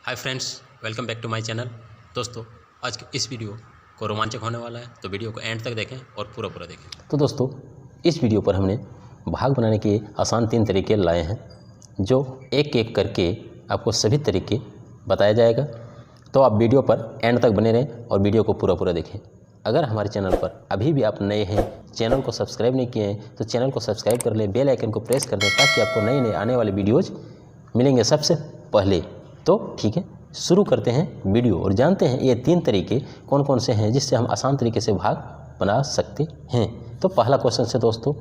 Hi friends, welcome back to my channel. दोस्तों, आज की इस वीडियो को रोमांचक होने वाला है, तो वीडियो को एंड तक देखें और पूरा देखें। तो दोस्तों, इस वीडियो पर हमने भाग बनाने के आसान 3 तरीके लाए हैं, जो एक एक करके आपको सभी तरीके बताया जाएगा। तो आप वीडियो पर एंड तक बने रहें और वीडियो को पूरा देखें। अगर हमारे चैनल पर अभी भी आप नए हैं, चैनल को सब्सक्राइब नहीं किए हैं, तो चैनल को सब्सक्राइब कर लें, बेल आइकन को प्रेस कर दें, ताकि आपको नए आने वाले वीडियोज़ मिलेंगे सबसे पहले। तो ठीक है, शुरू करते हैं वीडियो और जानते हैं ये 3 तरीके कौन कौन से हैं जिससे हम आसान तरीके से भाग बना सकते हैं। तो पहला क्वेश्चन से दोस्तों,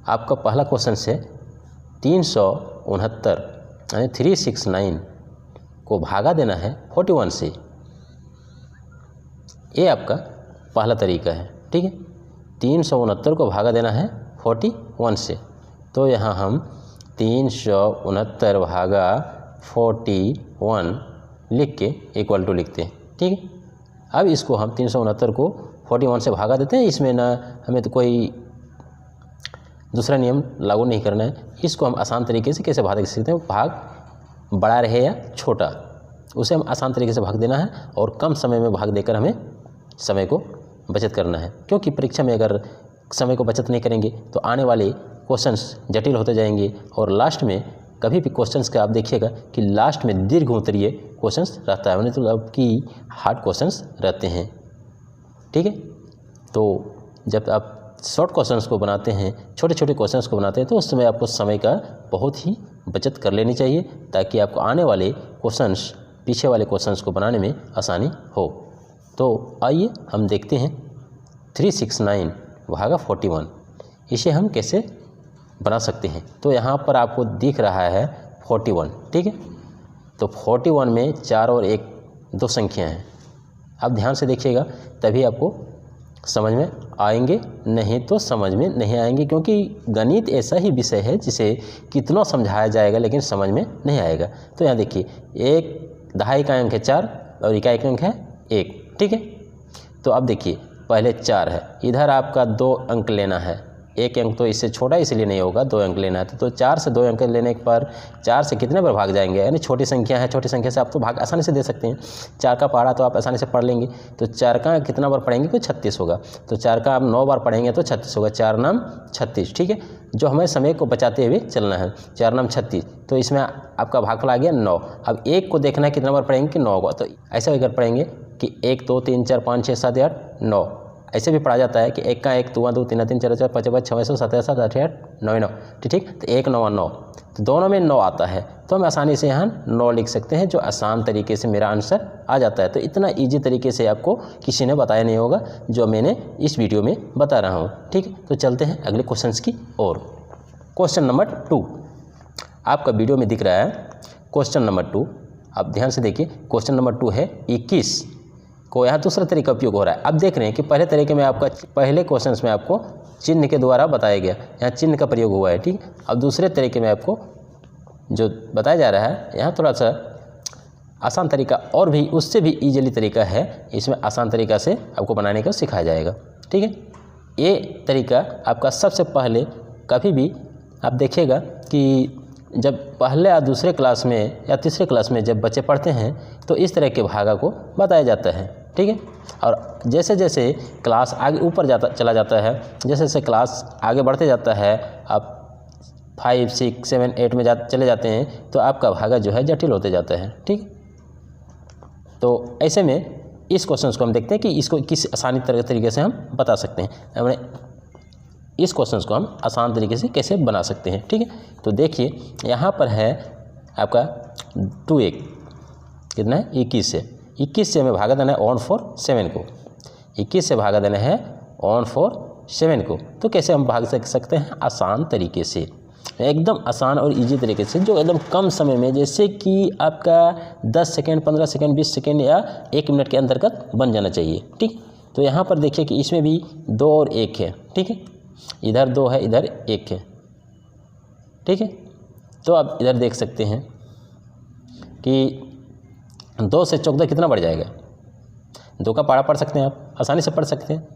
आपका पहला क्वेश्चन से 369 यानी 369 को भागा देना है 41 से। ये आपका पहला तरीका है। ठीक है, 369 को भागा देना है 41 से। तो यहाँ हम 369 भागा 41 लिख के इक्वल टू लिखते हैं। ठीक है, अब इसको हम 369 को 41 से भागा देते हैं। इसमें ना हमें तो कोई दूसरा नियम लागू नहीं करना है। इसको हम आसान तरीके से कैसे भाग सकते हैं, भाग बड़ा रहे या छोटा, उसे हम आसान तरीके से भाग देना है और कम समय में भाग देकर हमें समय को बचत करना है। क्योंकि परीक्षा में अगर समय को बचत नहीं करेंगे तो आने वाले क्वेश्चंस जटिल होते जाएंगे और लास्ट में कभी भी क्वेश्चंस का आप देखिएगा कि लास्ट में दीर्घ उत्तरीय क्वेश्चंस रहता है, मतलब आपकी हार्ड क्वेश्चंस रहते हैं। ठीक है, तो जब आप शॉर्ट क्वेश्चंस को बनाते हैं, छोटे छोटे क्वेश्चंस को बनाते हैं, तो उस समय आपको समय का बहुत ही बचत कर लेनी चाहिए, ताकि आपको आने वाले क्वेश्चंस, पीछे वाले क्वेश्चंस को बनाने में आसानी हो। तो आइए हम देखते हैं 369 भागा 41 इसे हम कैसे बना सकते हैं। तो यहाँ पर आपको दिख रहा है 41। ठीक है, तो 41 में 4 और 1 2 संख्या हैं। आप ध्यान से देखिएगा, तभी आपको समझ में आएंगे, नहीं तो समझ में नहीं आएंगे। क्योंकि गणित ऐसा ही विषय है जिसे कितना समझाया जाएगा लेकिन समझ में नहीं आएगा। तो यहाँ देखिए, एक दहाई का अंक है 4 और इकाई का अंक है 1। ठीक है, तो अब देखिए, पहले 4 है, इधर आपका 2 अंक लेना है। 1 अंक तो इससे छोटा इसलिए नहीं होगा, 2 अंक लेना है। तो 4 से 2 अंक लेने पर 4 से कितने बार भाग जाएंगे, यानी छोटी संख्या है, छोटी संख्या से आप तो भाग आसानी से दे सकते हैं। 4 का पहाड़ा तो आप आसानी से पढ़ लेंगे। तो 4 का कितना बार पढ़ेंगे तो 36 होगा। तो 4 का आप 9 बार पढ़ेंगे तो 36 होगा। 4 नाम 36। ठीक है, जो हमें समय को बचाते हुए चलना है। 4 नाम 36, तो इसमें आपका भागफल आ गया 9। अब 1 को देखना है कितना बार पढ़ेंगे कि 9 होगा। तो ऐसा अगर पढ़ेंगे कि 1 2 3 4 5 6 7 8 9, ऐसे भी पढ़ा जाता है कि 1 का 1 2 2 3 3 4 4 5 5 6 7 7 8 8 9 9। ठीक, तो 1 9 9, तो दोनों में 9 आता है, तो हम आसानी से यहाँ 9 लिख सकते हैं, जो आसान तरीके से मेरा आंसर आ जाता है। तो इतना इजी तरीके से आपको किसी ने बताया नहीं होगा जो मैंने इस वीडियो में बता रहा हूँ। ठीक, तो चलते हैं अगले क्वेश्चन की ओर। क्वेश्चन नंबर 2 आपका वीडियो में दिख रहा है। क्वेश्चन नंबर 2, आप ध्यान से देखिए। क्वेश्चन नंबर 2 है 21 को यहाँ दूसरा तरीका उपयोग हो रहा है। अब देख रहे हैं कि पहले तरीके में आपका, पहले क्वेश्चंस में आपको चिन्ह के द्वारा बताया गया, यहाँ चिन्ह का प्रयोग हुआ है। ठीक, अब दूसरे तरीके में आपको जो बताया जा रहा है, यहाँ थोड़ा सा आसान तरीका और भी उससे भी ईजिली तरीका है। इसमें आसान तरीका से आपको बनाने का सिखाया जाएगा। ठीक है, ये तरीका आपका सबसे पहले, कभी भी आप देखिएगा कि जब पहले या दूसरे क्लास में या तीसरे क्लास में जब बच्चे पढ़ते हैं तो इस तरह के भागा को बताया जाता है। ठीक है, और जैसे जैसे क्लास आगे ऊपर चला जाता है, जैसे जैसे क्लास आगे बढ़ते जाता है, आप 5 6 7 8 में चले जाते हैं, तो आपका भागा जो है जटिल होते जाता है। ठीक, तो ऐसे में इस क्वेश्चन को हम देखते हैं कि इसको किस आसानी तरीके से हम बता सकते हैं। हमने इस क्वेश्चन को हम आसान तरीके से कैसे बना सकते हैं। ठीक है, तो देखिए, यहाँ पर है आपका 2 1 कितना है 21 से। 21 से हमें भागा देना है ऑन फॉर 7 को। 21 से भागा देना है ऑन फॉर 7 को। तो कैसे हम भाग सकते हैं, आसान तरीके से, एकदम आसान और इजी तरीके से, जो एकदम कम समय में, जैसे कि आपका 10 सेकेंड 15 सेकेंड 20 सेकेंड या 1 मिनट के अंतर्गत बन जाना चाहिए। ठीक, तो यहाँ पर देखिए कि इसमें भी 2 और 1 है। ठीक है, इधर 2 है, इधर 1 है। ठीक है, तो आप इधर देख सकते हैं कि 2 से 14 कितना बढ़ जाएगा। 2 का पहाड़ा पढ़ सकते हैं आप, आसानी से पढ़ सकते हैं।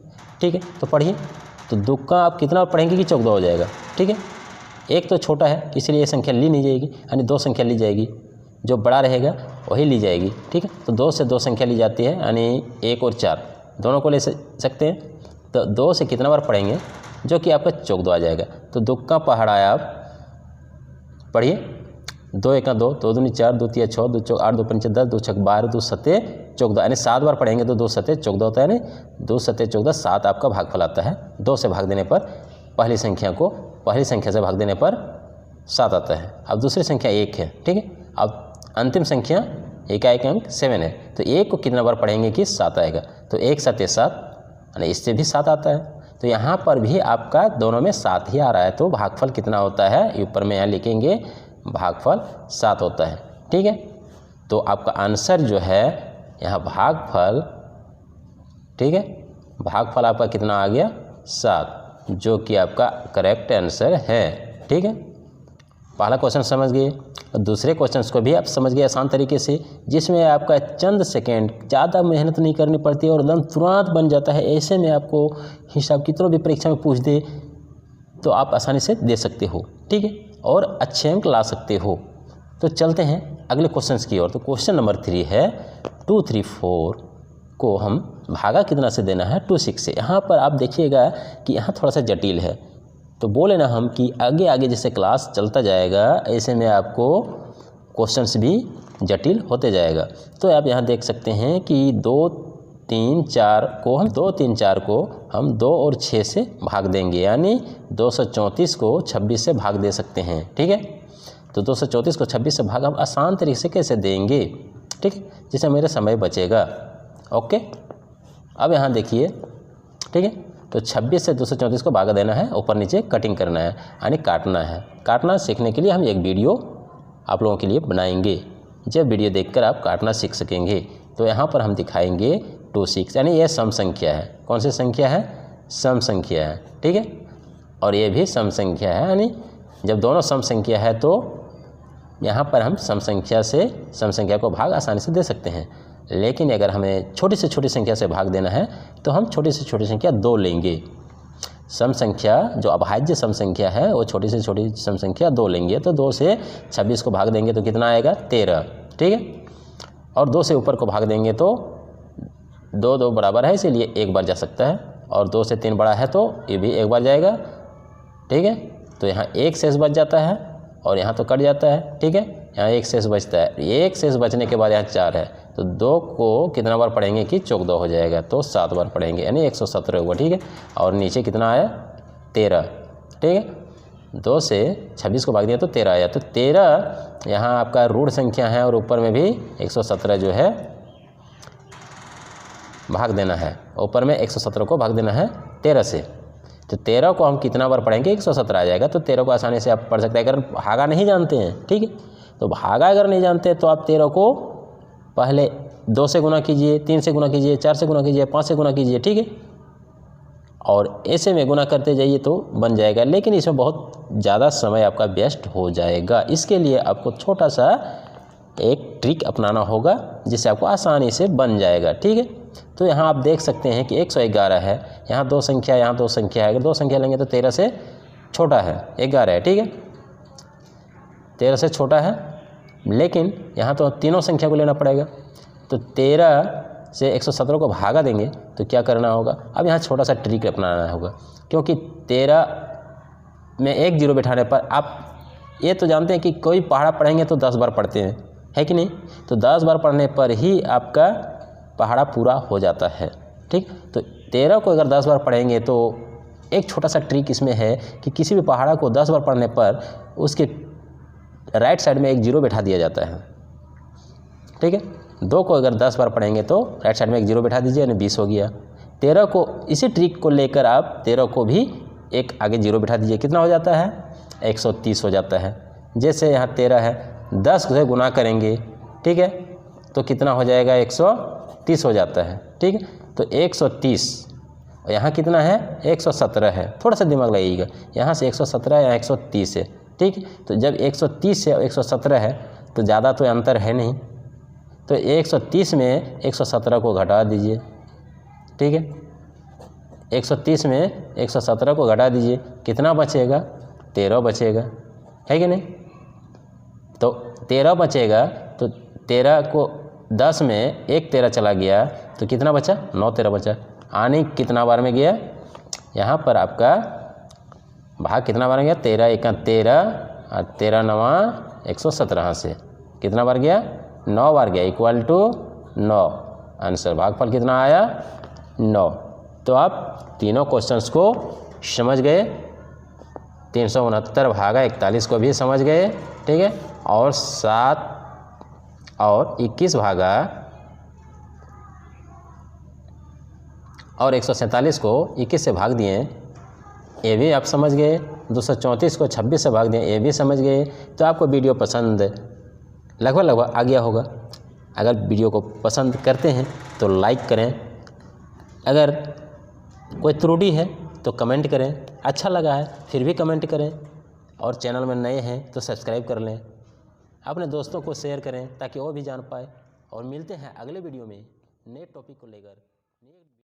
ठीक है, तो पढ़िए। तो 2 का आप कितना पढ़ेंगे कि 14 हो जाएगा। ठीक है, 1 तो छोटा है इसलिए ये संख्या ली नहीं जाएगी, यानी 2 संख्या ली जाएगी। जो बड़ा रहेगा वही ली जाएगी। ठीक है, तो 2 से 2 संख्या ली जाती है, यानी 1 और 4 दोनों को ले सकते हैं। तो 2 से कितना बार पढ़ेंगे, जो कि आपका चौक 2 आ जाएगा। तो 2 का पहाड़ा आप पढ़िए, 2 1 2, 2 दूनी 4, 2 3 6, 2 चौक 8, 2 पंचे 10, 2 छक 12, 2 सत्ते चौक 2, यानी 7 बार पढ़ेंगे तो 2 सत्ते चौक 2 होता है, यानी 2 सत्ते चौक 2, 7 आपका भागफल आता है। 2 से भाग देने पर पहली संख्या से भाग देने पर 7 आता है। अब दूसरी संख्या 1 है। ठीक है, अब अंतिम संख्या एकाएक अंक 7 है, तो 1 को कितना बार पढ़ेंगे कि 7 आएगा। तो 1 सत्ते 7, यानी इससे भी 7 आता है। तो यहाँ पर भी आपका दोनों में 7 ही आ रहा है, तो भागफल कितना होता है, ऊपर में यहाँ लिखेंगे भागफल 7 होता है। ठीक है, तो आपका आंसर जो है यहाँ भागफल, ठीक है, भागफल आपका कितना आ गया 7, जो कि आपका करेक्ट आंसर है। ठीक है, पहला क्वेश्चन समझ गए। दूसरे क्वेश्चंस को भी आप समझ गए आसान तरीके से, जिसमें आपका चंद सेकेंड, ज़्यादा मेहनत नहीं करनी पड़ती है और एकदम तुरंत बन जाता है। ऐसे में आपको हिसाब कितना भी परीक्षा में पूछ दे तो आप आसानी से दे सकते हो। ठीक है, और अच्छे अंक ला सकते हो। तो चलते हैं अगले क्वेश्चंस की ओर। तो क्वेश्चन नंबर 3 है 2 3 4 को हम भागा कितना से देना है, 2 6 से। यहाँ पर आप देखिएगा कि यहाँ थोड़ा सा जटिल है, तो बोले ना हम कि आगे आगे जैसे क्लास चलता जाएगा ऐसे में आपको क्वेश्चंस भी जटिल होते जाएगा। तो आप यहाँ देख सकते हैं कि 2 3 4 को हम 2 और 6 से भाग देंगे, यानी 234 को 26 से भाग दे सकते हैं। ठीक है, तो 234 को 26 से भाग हम आसान तरीके से कैसे देंगे, ठीक है, जिससे मेरा समय बचेगा। ओके, अब यहाँ देखिए, ठीक है, तो 26 से 234 को भागा देना है, ऊपर नीचे कटिंग करना है, यानी काटना है। काटना सीखने के लिए हम एक वीडियो आप लोगों के लिए बनाएंगे, जब वीडियो देखकर आप काटना सीख सकेंगे। तो यहाँ पर हम दिखाएंगे 2 6, यानी ये सम संख्या है। कौन सी संख्या है, सम संख्या है। ठीक है, और ये भी सम संख्या है, यानी जब दोनों सम संख्या है तो यहाँ पर हम सम संख्या से सम संख्या को भाग आसानी से दे सकते हैं। लेकिन अगर हमें छोटी से छोटी संख्या से भाग देना है तो हम छोटी से छोटी संख्या 2 लेंगे। सम संख्या जो अभाज्य सम संख्या है वो छोटी से छोटी सम संख्या 2 लेंगे। तो 2 से 26 को भाग देंगे तो कितना आएगा 13। ठीक है, और 2 से ऊपर को भाग देंगे तो 2 2 बराबर है, इसीलिए 1 बार जा सकता है, और 2 से 3 बड़ा है तो ये भी 1 बार जाएगा। ठीक है, तो यहाँ 1 शेष बच जाता है और यहाँ तो कट जाता है। ठीक है, यहाँ 1 शेष बचता है, 1 शेष बचने के बाद यहाँ 4 है, तो 2 को कितना बार पढ़ेंगे कि चौक 2 हो जाएगा, तो 7 बार पढ़ेंगे, यानी 117 हुआ। ठीक है, और नीचे कितना आया 13। ठीक है, 2 से 26 को भाग दिया तो 13 आया, तो 13 यहाँ आपका ऋण संख्या है और ऊपर में भी 117 जो है भाग देना है, ऊपर में 117 को भाग देना है 13 से। तो 13 को हम कितना बार पढ़ेंगे 117 आ जाएगा। तो 13 को आसानी से आप पढ़ सकते हैं अगर भागा नहीं जानते हैं। ठीक है, तो भागा अगर नहीं जानते तो आप 13 को पहले 2 से गुना कीजिए, 3 से गुना कीजिए, 4 से गुना कीजिए, 5 से गुना कीजिए। ठीक है, और ऐसे में गुना करते जाइए तो बन जाएगा, लेकिन इसमें बहुत ज़्यादा समय आपका वेस्ट हो जाएगा। इसके लिए आपको छोटा सा एक ट्रिक अपनाना होगा जिससे आपको आसानी से बन जाएगा। ठीक है, तो यहाँ आप देख सकते हैं कि 111 है, यहाँ 2 संख्या, यहाँ 2 संख्या है। अगर 2 संख्या लेंगे तो 13 से छोटा है 11 है। ठीक है, 13 से छोटा है, लेकिन यहाँ तो तीनों संख्या को लेना पड़ेगा। तो 13 से 117 को भागा देंगे तो क्या करना होगा, अब यहाँ छोटा सा ट्रिक अपनाना होगा, क्योंकि 13 में 1 0 बिठाने पर आप ये तो जानते हैं कि कोई पहाड़ा पढ़ेंगे तो 10 बार पढ़ते हैं, है कि नहीं। तो 10 बार पढ़ने पर ही आपका पहाड़ा पूरा हो जाता है। ठीक, तो 13 को अगर 10 बार पढ़ेंगे तो एक छोटा सा ट्रिक इसमें है कि किसी भी पहाड़ा को 10 बार पढ़ने पर उसके राइट साइड में 1 0 बैठा दिया जाता है। ठीक है, 2 को अगर 10 बार पढ़ेंगे तो राइट साइड में 1 0 बैठा दीजिए, यानी 20 हो गया। 13 को इसी ट्रिक को लेकर आप 13 को भी एक आगे 0 बैठा दीजिए, कितना हो जाता है 130 हो जाता है। जैसे यहाँ 13 है, 10 से गुना करेंगे, ठीक है, तो कितना हो जाएगा 130 हो जाता है। ठीक है, तो 130 और यहाँ कितना है 117 है। थोड़ा सा दिमाग लगाइएगा, यहाँ से 117 यहाँ 130 है। ठीक, तो जब 130 है और 117 है तो ज़्यादा तो अंतर है नहीं, तो 130 में 117 को घटा दीजिए। ठीक है, 130 में 117 को घटा दीजिए, कितना बचेगा 13 बचेगा, है कि नहीं। तो 13 बचेगा, तो 13 को 10 में एक 13 चला गया तो कितना बचा, 9 13 बचा। आने कितना बार में गया, यहाँ पर आपका भाग कितना बार में गया, 13 एका 13 और 13 नवा 117 से कितना बार गया, 9 बार गया, इक्वल टू 9। आंसर भागफल कितना आया, 9। तो आप तीनों क्वेश्चंस को समझ गए, 369 भागा 41 को भी समझ गए, ठीक है, और 7 और 21 भागा और 147 को 21 से भाग दिए, ये भी आप समझ गए। 234 को 26 से भाग दिए, ये भी समझ गए। तो आपको वीडियो पसंद लगभग आ गया होगा। अगर वीडियो को पसंद करते हैं तो लाइक करें, अगर कोई त्रुटि है तो कमेंट करें, अच्छा लगा है फिर भी कमेंट करें, और चैनल में नए हैं तो सब्सक्राइब कर लें, अपने दोस्तों को शेयर करें ताकि वो भी जान पाए। और मिलते हैं अगले वीडियो में नए टॉपिक को लेकर।